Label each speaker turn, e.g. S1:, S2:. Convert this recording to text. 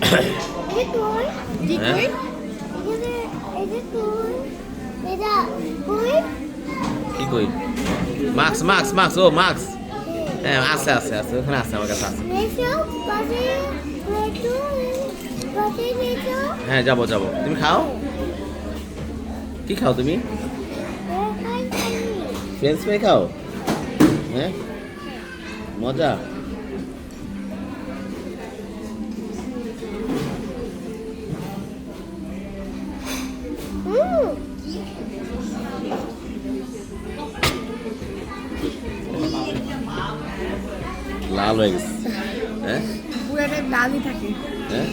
S1: হ্যাঁ? কি কই মাস্ক মাস্ক মাস্ক ও মাস্ক হ্যাঁ আছে আছে আছে ওখানে আছে আমার কাছে আছে হ্যাঁ যাবো যাবো তুমি খাও কি খাও তুমি ফ্রেঞ্চ ফ্রাই খাও হ্যাঁ মজা লাল হয়ে গেছে হ্যাঁ
S2: পুরোটা লালই থাকে।
S1: হ্যাঁ